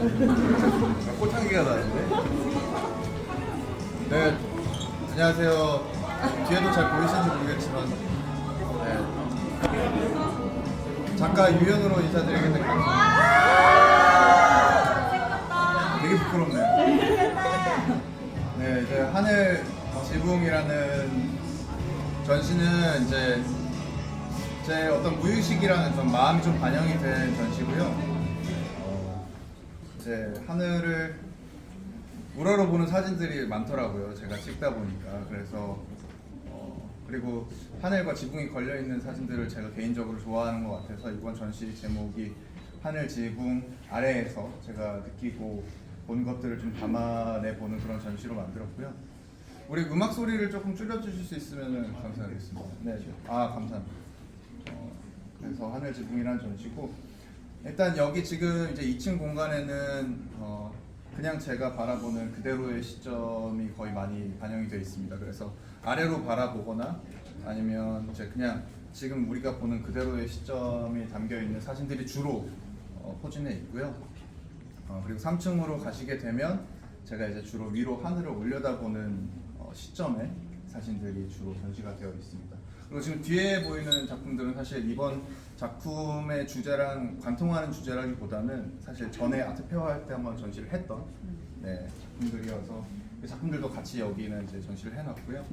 꽃향기가 나는데. 네, 안녕하세요. 뒤에도 잘 보이시는지 모르겠지만, 네. 작가 유현으로 인사드리겠습니다. 되게 부끄럽네요. 네, 이제 하늘 지붕이라는 전시는 이제 제 어떤 무의식이라는 좀 마음이 좀 반영이 된 전시고요. 이제 하늘을 우러러보는 사진들이 많더라고요. 제가 찍다 보니까. 그래서 그리고 하늘과 지붕이 걸려 있는 사진들을 제가 개인적으로 좋아하는 것 같아서 이번 전시 제목이 하늘 지붕 아래에서 제가 느끼고 본 것들을 좀 담아내 보는 그런 전시로 만들었고요. 우리 음악 소리를 조금 줄여주실 수 있으면 감사하겠습니다. 네, 감사합니다. 그래서 하늘 지붕이란 전시고, 일단 여기 지금 이제 2층 공간에는 그냥 제가 바라보는 그대로의 시점이 거의 많이 반영이 되어 있습니다. 그래서 아래로 바라보거나 아니면 이제 그냥 지금 우리가 보는 그대로의 시점이 담겨 있는 사진들이 주로 포진해 있고요. 그리고 3층으로 가시게 되면 제가 이제 주로 위로 하늘을 올려다보는 시점의 사진들이 주로 전시가 되어 있습니다. 그리고 지금 뒤에 보이는 작품들은 사실 이번 작품의 주제랑 관통하는 주제라기보다는 사실 전에 아트페어 할 때 한번 전시를 했던 작품들이어서 그 작품들도 같이 여기는 이제 전시를 해놨고요.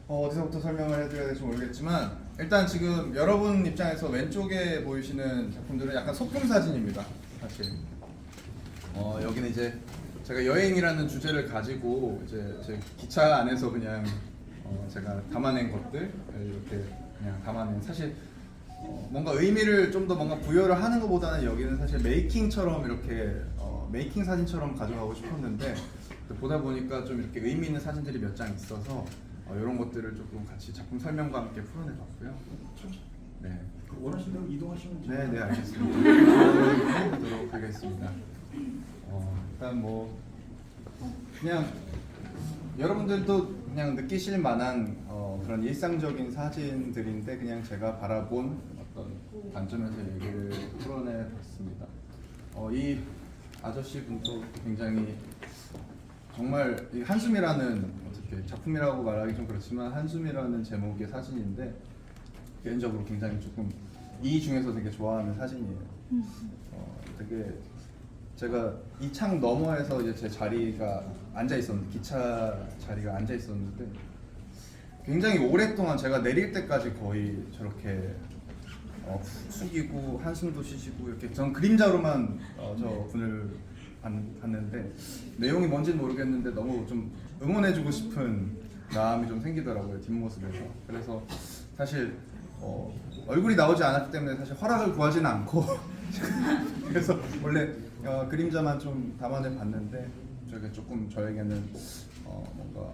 어디서부터 설명을 해드려야 될지 모르겠지만 일단 지금 여러분 입장에서 왼쪽에 보이시는 작품들은 약간 소품 사진입니다. 사실 여기는 이제 제가 여행이라는 주제를 가지고 이제 제 기차 안에서 그냥 제가 담아낸 것들 이렇게 그냥 담아낸, 사실 뭔가 의미를 좀 더 뭔가 부여를 하는 것보다는 여기는 사실 메이킹처럼 이렇게 메이킹 사진처럼 가져가고 싶었는데 보다 보니까 좀 이렇게 의미 있는 사진들이 몇 장 있어서 이런 것들을 조금 같이 작품 설명과 함께 풀어내봤고요. 네. 원하시는 대로 이동하시면 돼요. 네, 알겠습니다. 해보도록 하겠습니다. 일단 뭐 그냥 여러분들도 그냥 느끼실 만한 그런 일상적인 사진들인데 그냥 제가 바라본 어떤 관점에서 얘기를 풀어내봤습니다. 이 아저씨 분도 굉장히 정말 이 한숨이라는, 어떻게 작품이라고 말하기 좀 그렇지만 한숨이라는 제목의 사진인데 개인적으로 굉장히 조금 이 중에서 되게 좋아하는 사진이에요. 되게 제가 이 창 너머에서 이제 제 자리가 앉아 있었는데, 기차 자리가 앉아 있었는데 굉장히 오랫동안 제가 내릴 때까지 거의 저렇게 숙이고 한숨도 쉬시고 이렇게 전 그림자로만 저 분을 봤는데 내용이 뭔지는 모르겠는데 너무 좀 응원해주고 싶은 마음이 좀 생기더라고요, 뒷모습에서. 그래서 사실 얼굴이 나오지 않았기 때문에 사실 허락을 구하지는 않고 그래서 원래 그림자만 좀 담아내 봤는데 저게 조금 저에게는 뭔가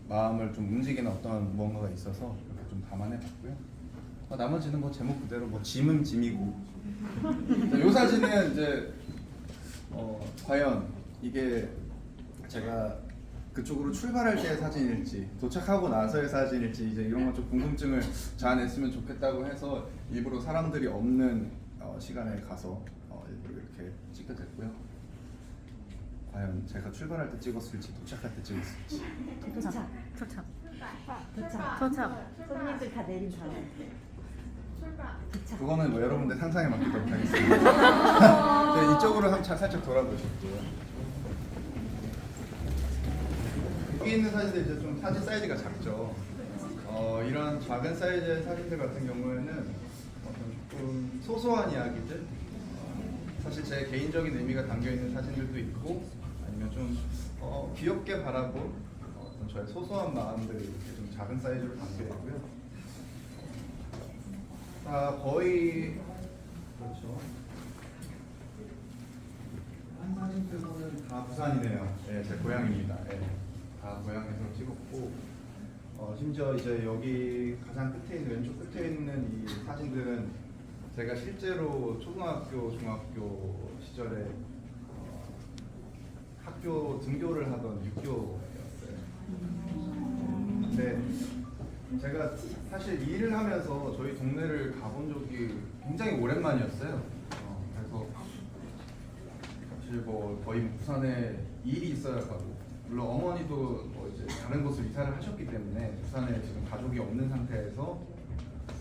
마음을 좀 움직이는 어떤 무언가가 있어서 이렇게 좀 담아내 봤고요. 나머지는 뭐 제목 그대로 뭐 짐은 짐이고 이 사진은 이제 과연 이게 제가 그쪽으로 출발할 때의 사진일지 도착하고 나서의 사진일지 이제 이런 것 좀 궁금증을 자아냈으면 좋겠다고 해서 일부러 사람들이 없는 시간에 가서 일부러 이렇게 찍게 됐고요. 과연 제가 출발할 때 찍었을지 도착할 때 찍었을지. 도착. 손님들 다 내린 다음에. 도착. 그거는 뭐 여러분들 상상에 맡기도록 하겠습니다. 네, 이쪽으로 살짝 돌아보실게요. 여기 있는 사진들 이제 좀 사진 사이즈가 작죠. 이런 작은 사이즈의 사진들 같은 경우에는 조금 소소한 이야기들, 사실 제 개인적인 의미가 담겨 있는 사진들도 있고, 아니면 좀 귀엽게 바라본 어떤 저의 소소한 마음들이 이렇게 좀 작은 사이즈로 담겨 있고요. 거의 그렇죠. 한 사진 빼고는 다 부산이네요. 네, 제 고향입니다. 네, 다 고향에서 찍었고, 심지어 이제 여기 가장 끝에 있는, 왼쪽 끝에 있는 이 사진들은 제가 실제로 초등학교, 중학교 시절에 학교 등교를 하던 육교였어요. 근데 제가 사실 일을 하면서 저희 동네를 가본 적이 굉장히 오랜만이었어요. 그래서 사실 뭐 거의 부산에 일이 있어야 가고, 물론 어머니도 뭐 이제 다른 곳으로 이사를 하셨기 때문에 부산에 지금 가족이 없는 상태에서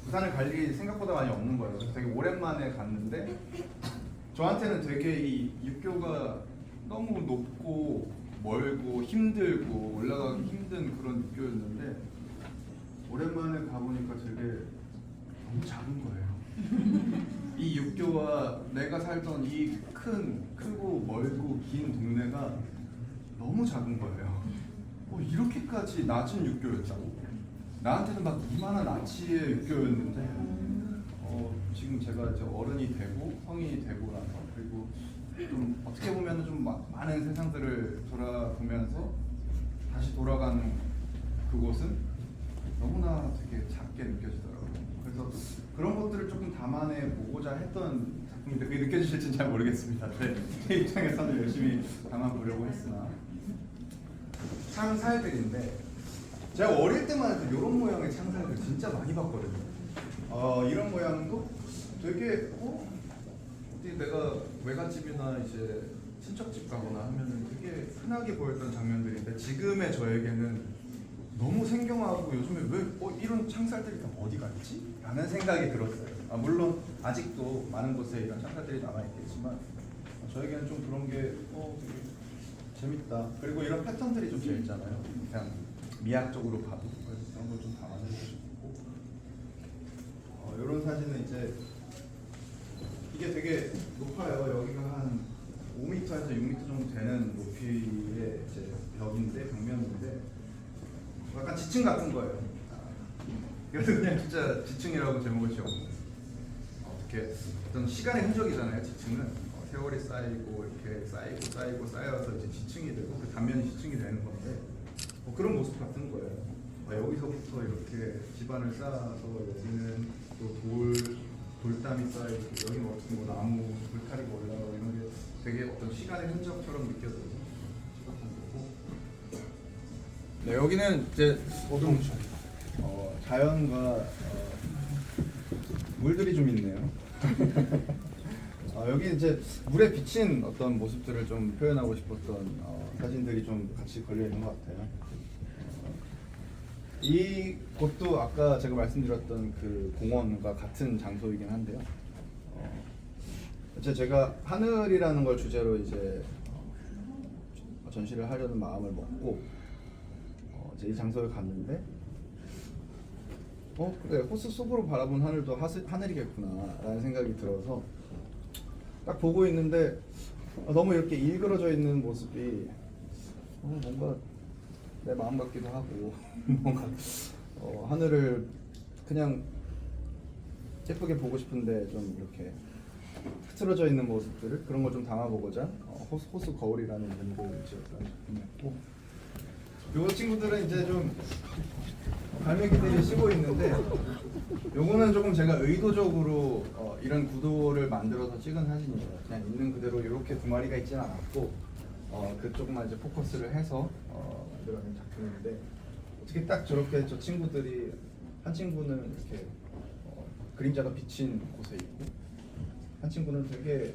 부산을 갈 일이 생각보다 많이 없는 거예요. 그래서 되게 오랜만에 갔는데 저한테는 되게 이 육교가 너무 높고 멀고 힘들고 올라가기 힘든 그런 육교였는데 오랜만에 가보니까 되게 너무 작은 거예요. 이 육교와 내가 살던 이 크고 멀고 긴 동네가 너무 작은 거예요. 이렇게까지 낮은 육교였다고? 나한테는 막 이만한 아치의 육교였는데 지금 제가 이제 어른이 되고 성인이 되고 나서, 그리고 좀 어떻게 보면 좀 많은 세상들을 돌아보면서 다시 돌아가는 그곳은 너무나 되게 작게 느껴지더라고요. 그래서 그런 것들을 조금 담아내 보고자 했던 작품인데 그게 느껴지실지는 잘 모르겠습니다. 제 입장에서는 열심히 담아보려고 했으나 창살들인데 제가 어릴 때만 해도 이런 모양의 창살들 진짜 많이 봤거든요. 이런 모양도 되게 어디 내가 외갓집이나 이제 친척집 가거나 하면은 되게 흔하게 보였던 장면들인데 지금의 저에게는 너무 생경하고 요즘에 왜 이런 창살들이 다 어디 갔지? 라는 생각이 들었어요. 물론 아직도 많은 곳에 이런 창살들이 남아있겠지만 저에게는 좀 그런 게 되게 재밌다. 그리고 이런 패턴들이 좀 재밌잖아요. 그냥 미학적으로 봐도. 그래서 그런 걸 좀 담아내고 싶고 이런 사진은 이제 이게 되게 높아요. 여기가 한 5m에서 6m 정도 되는 높이의 이제 벽인데, 벽면인데 약간 지층 같은 거예요. 그래서 그냥 진짜 지층이라고 제목을 지었고, 어떻게 어떤 시간의 흔적이잖아요. 지층은 세월이 쌓이고 이렇게 쌓여서 이제 지층이 되고 그 단면이 지층이 되는 건데 그런 모습 같은 거예요. 여기서부터 이렇게 집안을 쌓아서 여기는 또 돌담이 쌓이고 여기는 어떻게 뭐 나무 불타리가 올라가고 이런 게 되게 어떤 시간의 흔적처럼 느껴져서 찍었던 거고. 네, 여기는 이제 자연과 물들이 좀 있네요. 여기 이제 물에 비친 어떤 모습들을 좀 표현하고 싶었던 사진들이 좀 같이 걸려 있는 것 같아요. 이 곳도 아까 제가 말씀드렸던 그 공원과 같은 장소이긴 한데요. 제가 하늘이라는 걸 주제로 이제 전시를 하려는 마음을 먹고 이제 이 장소에 갔는데 그래, 호수 속으로 바라본 하늘도 하늘이겠구나 라는 생각이 들어서 딱 보고 있는데 너무 이렇게 일그러져 있는 모습이 뭔가 내 마음 같기도 하고 뭔가 하늘을 그냥 예쁘게 보고 싶은데 좀 이렇게 흐트러져 있는 모습들을, 그런 걸 좀 담아보고자 호수 거울이라는 이름을 지었던 작품이었고, 요 친구들은 이제 좀 갈매기들이 쉬고 있는데 요거는 조금 제가 의도적으로 이런 구도를 만들어서 찍은 사진이에요. 그냥 있는 그대로 이렇게 두 마리가 있지는 않았고 그쪽만 이제 포커스를 해서 만들어낸 작품인데, 어떻게 딱 저렇게 저 친구들이, 한 친구는 이렇게 그림자가 비친 곳에 있고 한 친구는 되게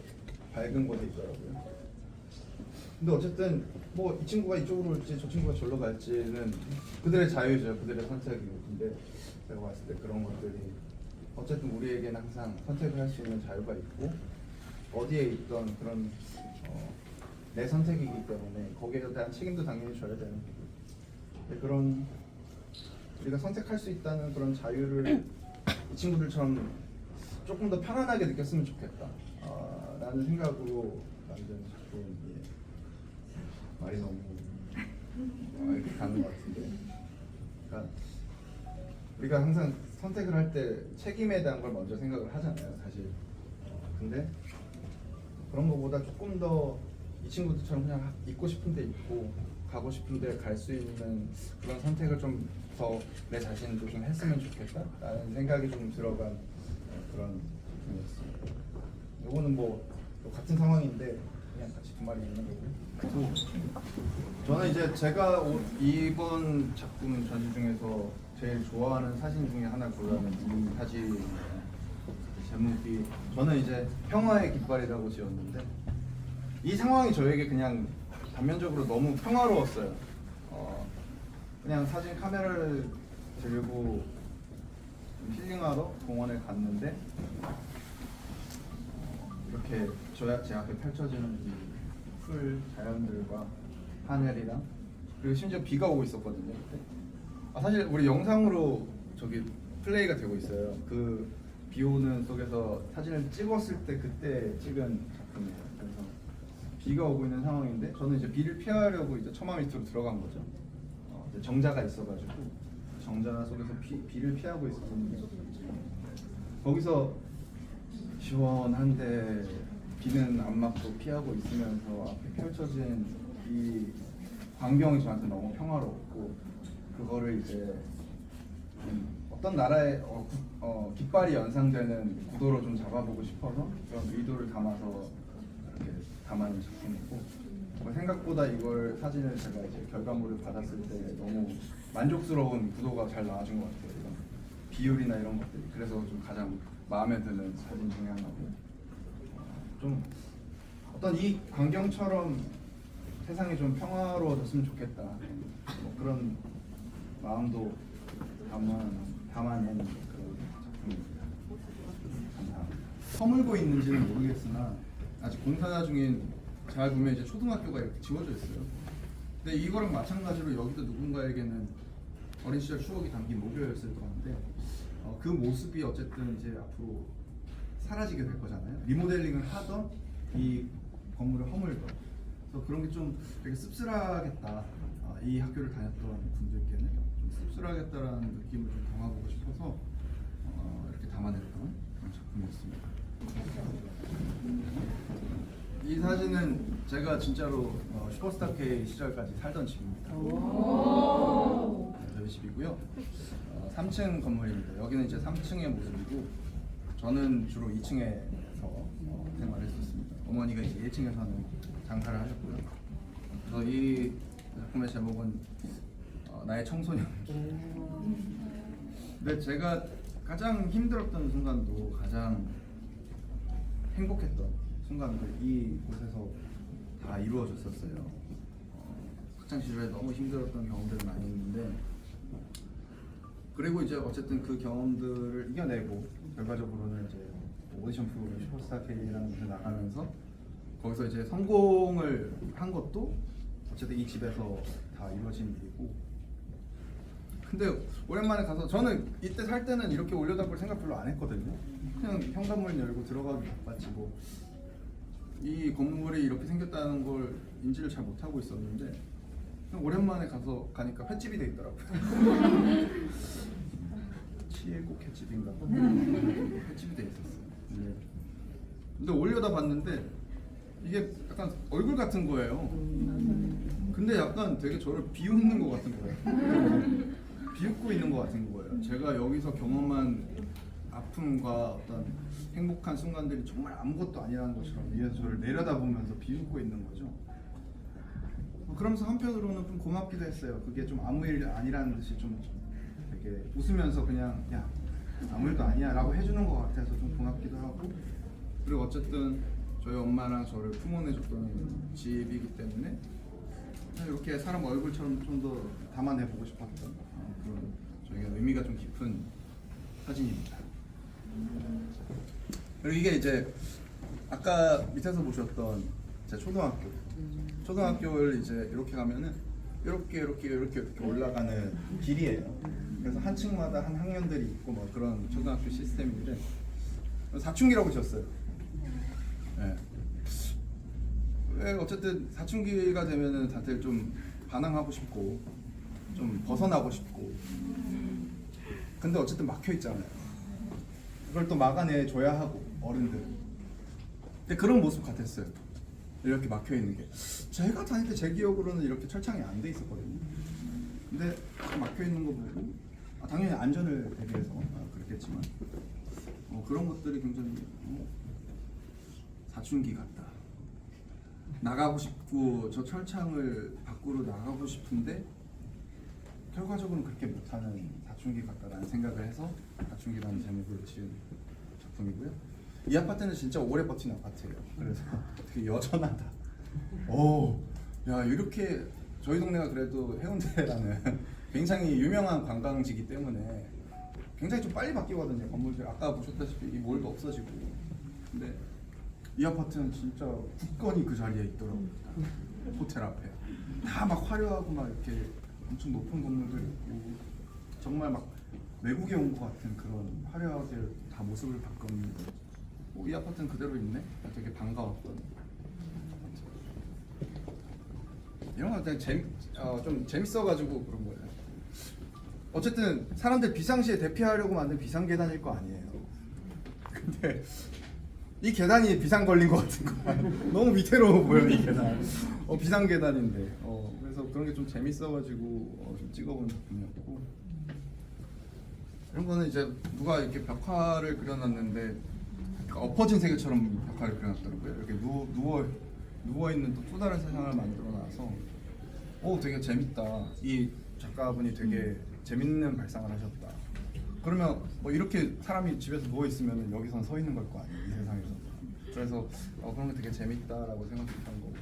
밝은 곳에 있더라고요. 근데 어쨌든 뭐 이 친구가 이쪽으로 올지 저 친구가 저리로 갈지는 그들의 자유죠. 그들의 선택이고. 근데 제가 봤을 때 그런 것들이 어쨌든 우리에게는 항상 선택을 할 수 있는 자유가 있고 어디에 있던 그런 내 선택이기 때문에 거기에 대한 책임도 당연히 져야 되는 거고, 그런 우리가 선택할 수 있다는 그런 자유를 이 친구들처럼 조금 더 편안하게 느꼈으면 좋겠다 라는 생각으로 만든 작품이에요. 말이 너무 이렇게 가는 것 같은데, 그러니까 우리가 항상 선택을 할 때 책임에 대한 걸 먼저 생각을 하잖아요, 사실. 근데 그런 것보다 조금 더 이 친구들처럼 그냥 있고 싶은 데 있고 가고 싶은 데 갈 수 있는 그런 선택을 좀 더 내 자신도 좀 했으면 좋겠다 라는 생각이 좀 들어간 그런 작품이었습니다. 요거는 뭐 같은 상황인데 그냥 같이 두 마리 있는 거고, 저는 이제 제가 이번 작품 전시 중에서 제일 좋아하는 사진 중에 하나 골라낸 이 사진 제목이, 저는 이제 평화의 깃발이라고 지었는데 이 상황이 저에게 그냥 단면적으로 너무 평화로웠어요. 그냥 사진 카메라를 들고 좀 힐링하러 공원에 갔는데 이렇게 제 앞에 펼쳐지는 이 풀 자연들과 하늘이랑 그리고 심지어 비가 오고 있었거든요. 그때. 사실 우리 영상으로 저기 플레이가 되고 있어요. 그 비 오는 속에서 사진을 찍었을 때 그때 찍은 작품이에요. 그래서 비가 오고 있는 상황인데 저는 이제 비를 피하려고 이제 처마 밑으로 들어간 거죠. 이제 정자가 있어가지고 정자 속에서 비를 피하고 있었는데 거기서 시원한데 비는 안 맞고 피하고 있으면서 앞에 펼쳐진 이 광경이 저한테 너무 평화로웠고 그거를 이제 어떤 나라의 깃발이 연상되는 구도로 좀 잡아보고 싶어서 그런 의도를 담아서 이렇게 담아낸 작품이고 생각보다 이걸 사진을 제가 이제 결과물을 받았을 때 너무 만족스러운 구도가 잘 나와준 것 같아요. 이런 비율이나 이런 것들이 그래서 좀 가장 마음에 드는 사진 중에 하나고 좀 어떤 이 광경처럼 세상이 좀 평화로워졌으면 좋겠다 뭐 그런 마음도 담아낸 그런 작품입니다. 감사합니다. 허물고 있는지는 모르겠으나 아직 공사 중인 잘 보면 이제 초등학교가 이렇게 지워져 있어요. 근데 이거랑 마찬가지로 여기도 누군가에게는 어린 시절 추억이 담긴 모교였을 것 같은데 그 모습이 어쨌든 이제 앞으로 사라지게 될 거잖아요. 리모델링을 하던 이 건물을 허물던 그래서 그런 게 좀 되게 씁쓸하겠다. 이 학교를 다녔던 분들께는 좀 씁쓸하겠다라는 느낌을 좀 담아보고 싶어서 이렇게 담아냈던 그런 작품이었습니다. 이 사진은 제가 진짜로 슈퍼스타 K 시절까지 살던 집입니다. 저희 집이고요. 3층 건물입니다. 여기는 이제 3층의 모습이고 저는 주로 2층에서 생활을 했었습니다. 어머니가 이제 1층에서는 장사를 하셨고요. 그래서 이 작품의 제목은 나의 청소년. 근데 제가 가장 힘들었던 순간도 가장 행복했던 순간도 이 곳에서 다 이루어졌었어요. 학창 시절에 너무 힘들었던 경험들이 많이 있는데 그리고 이제 어쨌든 그 경험들을 이겨내고 결과적으로는 이제 오디션 프로그램 슈퍼스타 K라는 곳에 나가면서 거기서 이제 성공을 한 것도 어쨌든 이 집에서 다 이루어진 일이고 근데 오랜만에 가서 저는 이때 살 때는 이렇게 올려다볼 생각 별로 안 했거든요. 그냥 현관문 열고 들어가기 바빴지 뭐 이 건물이 이렇게 생겼다는 걸 인지를 잘 못하고 있었는데 그냥 오랜만에 가니까 횟집이 돼 있더라고요. 치일곡 횟집인가 횟집이 돼 있었어요. 네. 근데 올려다 봤는데 이게 약간 얼굴 같은 거예요. 근데 약간 되게 저를 비웃는 것 같은 거예요. 비웃고 있는 것 같은 거예요. 제가 여기서 경험한 아픔과 어떤 행복한 순간들이 정말 아무것도 아니라는 것처럼 위에서 저를 내려다보면서 비웃고 있는 거죠. 그러면서 한편으로는 좀 고맙기도 했어요. 그게 좀 아무 일 아니라는 듯이 좀 되게 웃으면서 그냥 야 아무 일도 아니야 라고 해주는 것 같아서 좀 고맙기도 하고 그리고 어쨌든 저희 엄마랑 저를 품어내줬던 집이기 때문에 이렇게 사람 얼굴처럼 좀 더 담아내보고 싶었던 그런 저희가 의미가 좀 깊은 사진입니다. 그리고 이게 이제 아까 밑에서 보셨던 제 초등학교를 이제 이렇게 가면은 이렇게 올라가는 길이에요. 그래서 한 층마다 한 학년들이 있고 뭐 그런 초등학교 시스템인데 사춘기라고 지었어요. 네. 왜 어쨌든 사춘기가 되면은 다들 좀 반항하고 싶고 좀 벗어나고 싶고 근데 어쨌든 막혀 있잖아요. 그걸 또 막아내 줘야 하고 어른들. 근데 그런 모습 같았어요. 이렇게 막혀 있는 게 제가 다닐 때 제 기억으로는 이렇게 철창이 안 돼 있었거든요. 근데 막혀 있는 거 보고 당연히 안전을 대비해서 그렇겠지만 그런 것들이 굉장히 사춘기 같다. 나가고 싶고 저 철창을 밖으로 나가고 싶은데 결과적으로는 그렇게 못하는 사춘기 같다라는 생각을 해서 사춘기라는 제목을 지은 작품이고요. 이 아파트는 진짜 오래 버틴 아파트예요. 그래서 되게 여전하다. 야 이렇게 저희 동네가 그래도 해운대라는 굉장히 유명한 관광지이기 때문에 굉장히 좀 빨리 바뀌거든요. 건물들 아까 보셨다시피 이 몰도 없어지고. 근데 이 아파트는 진짜 굳건히 그 자리에 있더라고요. 호텔 앞에 다 막 화려하고 막 이렇게 엄청 높은 건물들 있고 정말 막 외국에 온 것 같은 그런 화려하게 다 모습을 바꿨는데 이 아파트는 그대로 있네? 되게 반가웠던 이런 거 되게 좀 재밌어가지고 그런 거예요. 어쨌든 사람들 비상시에 대피하려고 만든 비상계단일 거 아니에요. 근데 이 계단이 비상 걸린 것 같은 거야. 너무 위태로워 보여 이 계단. 비상계단인데 그래서 그런 게 좀 재밌어가지고 좀 찍어본 작품이었고 이런 거는 이제 누가 이렇게 벽화를 그려놨는데 엎어진 세계처럼 벽화를 그려놨더라고요. 이렇게 누워 있는 또 다른 세상을 만들어놔서 되게 재밌다. 이 작가분이 되게 재밌는 발상을 하셨다. 그러면 뭐 이렇게 사람이 집에서 누워 있으면 여기선 서 있는 걸 거 아니에요, 이 세상에서. 그래서 그런 게 되게 재밌다라고 생각했던 거고.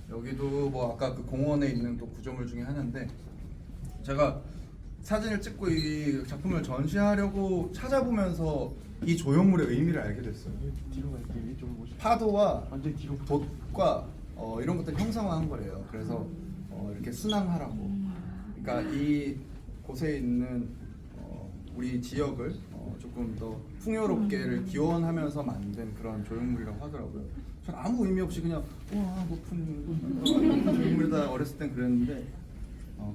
여기도 뭐 아까 그 공원에 있는 또 구조물 중에 하나인데 제가 사진을 찍고 이 작품을 전시하려고 찾아보면서 이 조형물의 의미를 알게 됐어요. 뒤로 갈게요. 이쪽으로 보시죠. 파도와 완전히 뒤로. 돛과 이런 것들 형상화한 거래요. 그래서 이렇게 순항하라고. 그러니까 이 곳에 있는 우리 지역을 조금 더 풍요롭게를 기원하면서 만든 그런 조형물이라고 하더라고요. 전 아무 의미 없이 그냥 와 높은 조형물이다 어렸을 땐 그랬는데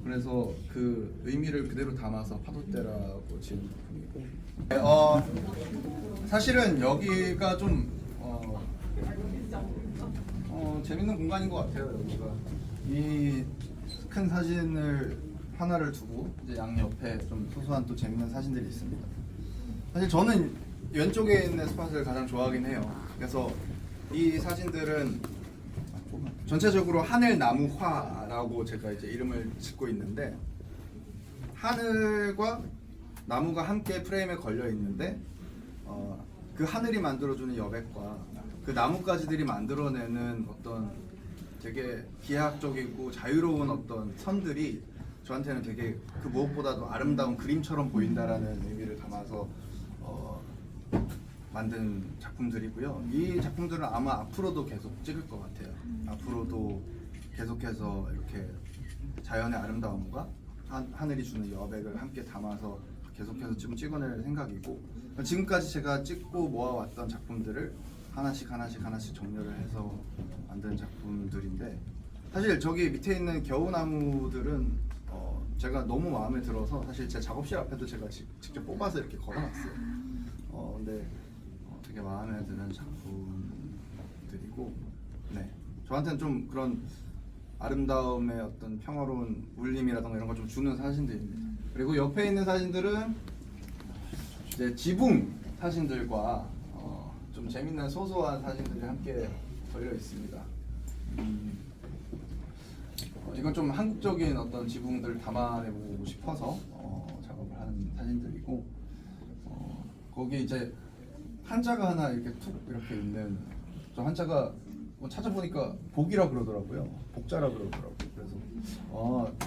그래서 그 의미를 그대로 담아서 파도대라고 지은 작품이고 사실은 여기가 좀 재밌는 공간인 것 같아요. 여기가 이 큰 사진을 하나를 두고 이제 양 옆에 좀 소소한 또 재밌는 사진들이 있습니다. 사실 저는 왼쪽에 있는 스팟을 가장 좋아하긴 해요. 그래서 이 사진들은 전체적으로 하늘나무화라고 제가 이제 이름을 짓고 있는데 하늘과 나무가 함께 프레임에 걸려 있는데 그 하늘이 만들어주는 여백과 그 나뭇가지들이 만들어내는 어떤 되게 기하학적이고 자유로운 어떤 선들이 저한테는 되게 그 무엇보다도 아름다운 그림처럼 보인다라는 의미를 담아서 만든 작품들이고요. 이 작품들은 아마 앞으로도 계속 찍을 것 같아요. 앞으로도 계속해서 이렇게 자연의 아름다움과 하늘이 주는 여백을 함께 담아서 계속해서 좀 찍어낼 생각이고 지금까지 제가 찍고 모아왔던 작품들을 하나씩 정렬을 해서 만든 작품들인데 사실 저기 밑에 있는 겨우나무들은 제가 너무 마음에 들어서 사실 제 작업실 앞에도 제가 직접 뽑아서 이렇게 걸어놨어요. 근데 되게 마음에 드는 작품들이고 네 저한테는 좀 그런 아름다움의 어떤 평화로운 울림이라던가 이런 걸 좀 주는 사진들입니다. 그리고 옆에 있는 사진들은 이제 지붕 사진들과 좀 재밌는 소소한 사진들이 함께 걸려 있습니다. 이건 좀 한국적인 어떤 지붕들을 담아내보고 싶어서 작업을 하는 사진들이고 거기 이제 한자가 하나 이렇게 툭 이렇게 있는 저 한자가 뭐 찾아보니까 복이라 그러더라고요. 복자라 그러더라고요. 그래서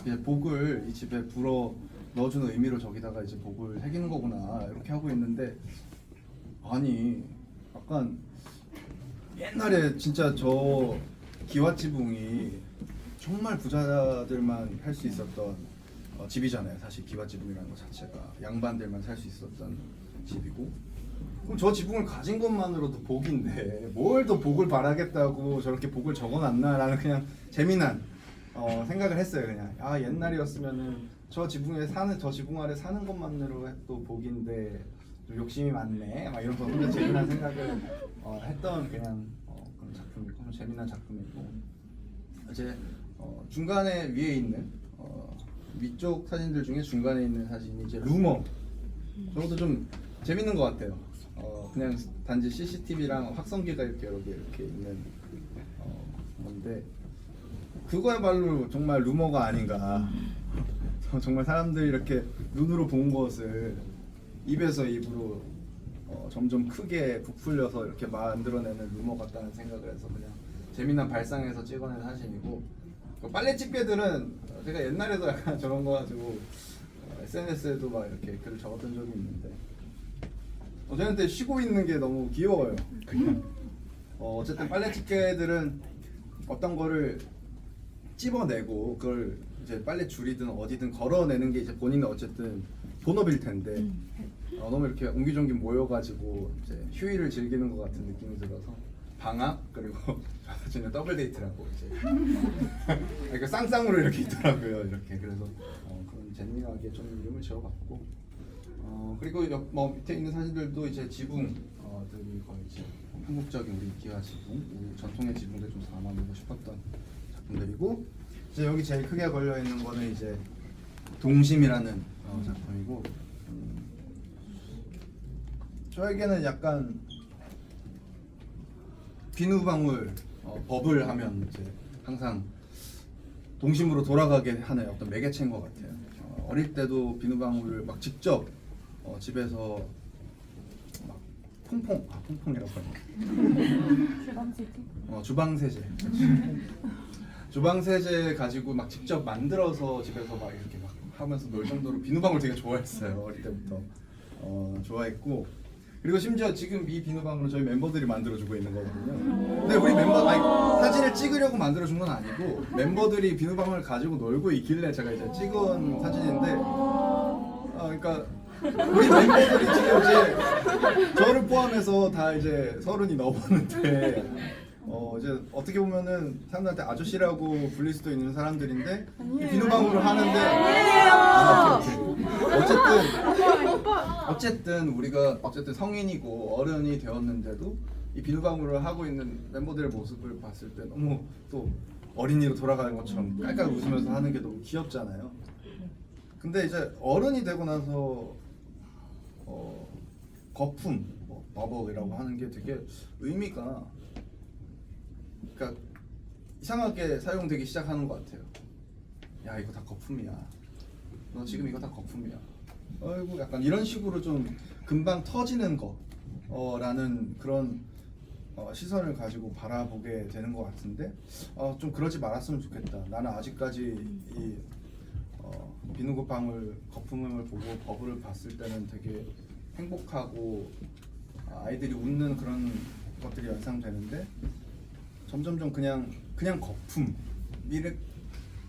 이제 복을 이 집에 불어 넣어주는 의미로 저기다가 이제 복을 새기는 거구나 이렇게 하고 있는데 아니 약간 옛날에 진짜 저 기와지붕이 정말 부자들만 할 수 있었던 집이잖아요. 사실 기와지붕이라는 것 자체가 양반들만 살 수 있었던 집이고 그럼 저 지붕을 가진 것만으로도 복인데 뭘 더 복을 바라겠다고 저렇게 복을 적어놨나라는 그냥 재미난 생각을 했어요. 그냥 옛날이었으면은 저 지붕 아래 사는 것만으로도 복인데 좀 욕심이 많네 막 이러면서 혼자 재미난 생각을 했던 그냥 그런 작품이고 재미난 작품이고 이제 중간에 위에 있는 위쪽 사진들 중에 중간에 있는 사진이 이제 루머 저것도 좀 재밌는 것 같아요. 그냥 단지 CCTV랑 확성기가 이렇게 여러 개 이렇게 있는 건데 그거야말로 정말 루머가 아닌가. 정말 사람들이 이렇게 눈으로 본 것을 입에서 입으로 점점 크게 부풀려서 이렇게 만들어내는 루머 같다는 생각을 해서 그냥 재미난 발상에서 찍어낸 사진이고 빨래 집게들은 제가 옛날에도 약간 저런 거 가지고 SNS에도 막 이렇게 글을 적었던 적이 있는데 저한테 쉬고 있는 게 너무 귀여워요. 그냥 어쨌든 빨래 집게들은 어떤 거를 찝어내고 그걸 이제 빨래 줄이든 어디든 걸어내는 게 이제 본인은 어쨌든 본업일 텐데 너무 이렇게 옹기종기 모여가지고 이제 휴일을 즐기는 것 같은 느낌이 들어서 방학 그리고 저는 더블 데이트라고 이제 그러니까 쌍쌍으로 이렇게 있더라고요. 이렇게 그래서 그런 재미나게 좀 이름을 지어봤고 그리고 뭐 밑에 있는 사진들도 이제 지붕들이 거의 이제 한국적인 우리 기와 지붕, 우리 전통의 지붕들 좀 담아보고 싶었던 작품들이고 이제 여기 제일 크게 걸려 있는 거는 이제 동심이라는 작품이고 저에게는 약간 비누방울 법을 하면 이제 항상 동심으로 돌아가게 하는 어떤 매개체인 것 같아요. 어릴 때도 비누방울을 막 직접 집에서 막 퐁퐁이라고 하나? 주방세제. 주방세제 가지고 막 직접 만들어서 집에서 막 이렇게 막 하면서 놀 정도로 비누방울 되게 좋아했어요. 어릴 때부터 좋아했고 그리고 심지어 지금 이 비누방울은 저희 멤버들이 만들어주고 있는 거거든요. 근데 우리 사진을 찍으려고 만들어준 건 아니고 멤버들이 비누방울을 가지고 놀고 있길래 제가 이제 찍은 사진인데 그러니까 우리 멤버들이 지금 이제 저를 포함해서 다 이제 30이 넘었는데 이제 어떻게 보면은 사람들한테 아저씨라고 불릴 수도 있는 사람들인데 이 비누방울을 하는데 어쨌든 우리가 어쨌든 성인이고 어른이 되었는데도 이 비누방울을 하고 있는 멤버들의 모습을 봤을 때 너무 또 어린이로 돌아가는 것처럼 깔깔 웃으면서 하는 게 너무 귀엽잖아요. 근데 이제 어른이 되고 나서 거품, 버벅이라고 하는 게 되게 의미가 그러니까 이상하게 사용되기 시작하는 것 같아요. 야 이거 다 거품이야. 너 지금 이거 다 거품이야. 아이고 약간 이런 식으로 좀 금방 터지는 거라는 그런 시선을 가지고 바라보게 되는 것 같은데 좀 그러지 말았으면 좋겠다. 나는 아직까지 이 비누방울 거품을 보고 버블을 봤을 때는 되게 행복하고 아이들이 웃는 그런 것들이 연상되는데 점점점 그냥 거품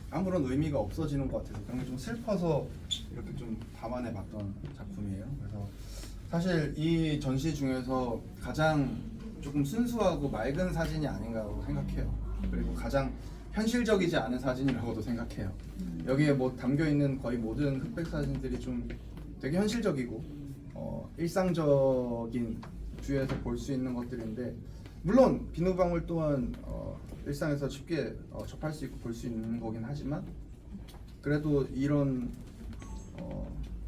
아무런 의미가 없어지는 것 같아서 그런 게 좀 슬퍼서 이렇게 좀 담아내봤던 작품이에요. 그래서 사실 이 전시 중에서 가장 조금 순수하고 맑은 사진이 아닌가라고 생각해요. 그리고 가장 현실적이지 않은 사진이라고도 생각해요. 여기에 뭐 담겨 있는 거의 모든 흑백 사진들이 좀 되게 현실적이고 일상적인 주위에서 볼 수 있는 것들인데 물론 비누방울 또한 일상에서 쉽게 접할 수 있고 볼 수 있는 거긴 하지만 그래도 이런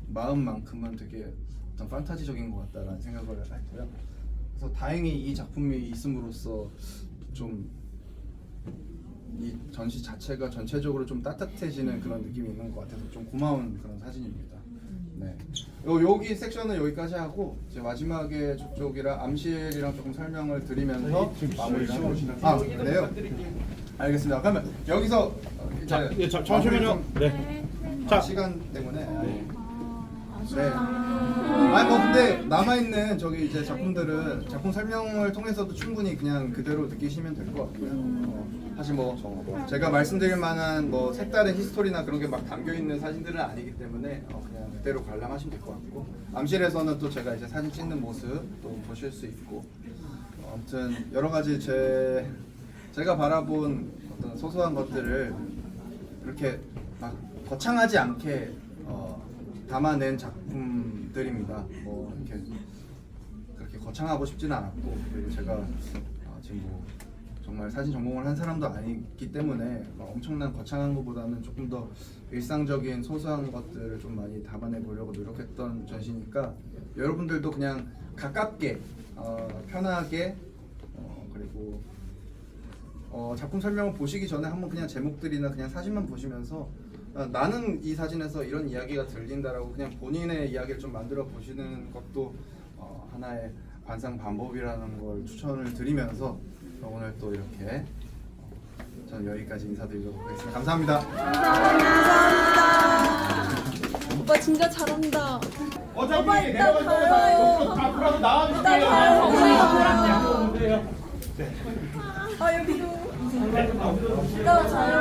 마음만큼은 되게 어떤 판타지적인 것 같다라는 생각을 했고요. 그래서 다행히 이 작품이 있음으로써 좀 이 전시 자체가 전체적으로 좀 따뜻해지는 그런 느낌이 있는 것 같아서 좀 고마운 그런 사진입니다. 네. 여기 섹션은 여기까지 하고 이제 마지막에 저쪽이랑 암실이랑 조금 설명을 드리면서 마무리를 하고 그래요? 알겠습니다. 그러면 여기서 이제 잠시만요. 네. 자, 시간 때문에 네. 아니 뭐 근데 남아 있는 저기 이제 작품들은 작품 설명을 통해서도 충분히 그냥 그대로 느끼시면 될 것 같고요. 사실 뭐 제가 말씀드릴 만한 뭐 색다른 히스토리나 그런 게 막 담겨 있는 사진들은 아니기 때문에 그냥 그대로 관람하시면 될 것 같고 암실에서는 또 제가 이제 사진 찍는 모습 또 보실 수 있고 아무튼 여러 가지 제가 바라본 어떤 소소한 것들을 이렇게 막 거창하지 않게 담아낸 작품들입니다. 뭐 이렇게 그렇게 거창하고 싶지는 않았고 그리고 제가 지금 뭐 정말 사진 전공을 한 사람도 아니기 때문에 엄청난 거창한 것보다는 조금 더 일상적인 소소한 것들을 좀 많이 담아내 보려고 노력했던 전시니까 여러분들도 그냥 가깝게 편하게 그리고 작품 설명을 보시기 전에 한번 그냥 제목들이나 그냥 사진만 보시면서 나는 이 사진에서 이런 이야기가 들린다라고 그냥 본인의 이야기를 좀 만들어 보시는 것도 하나의 관상 방법이라는 걸 추천을 드리면서 오늘 또 이렇게 저는 여기까지 인사드리도록 하겠습니다. 감사합니다. 오빠 진짜 잘한다. 어차피 이따 가요. 앞으로 나와주세요. 이따 가요. 네. 아 여기도. 이따 자요.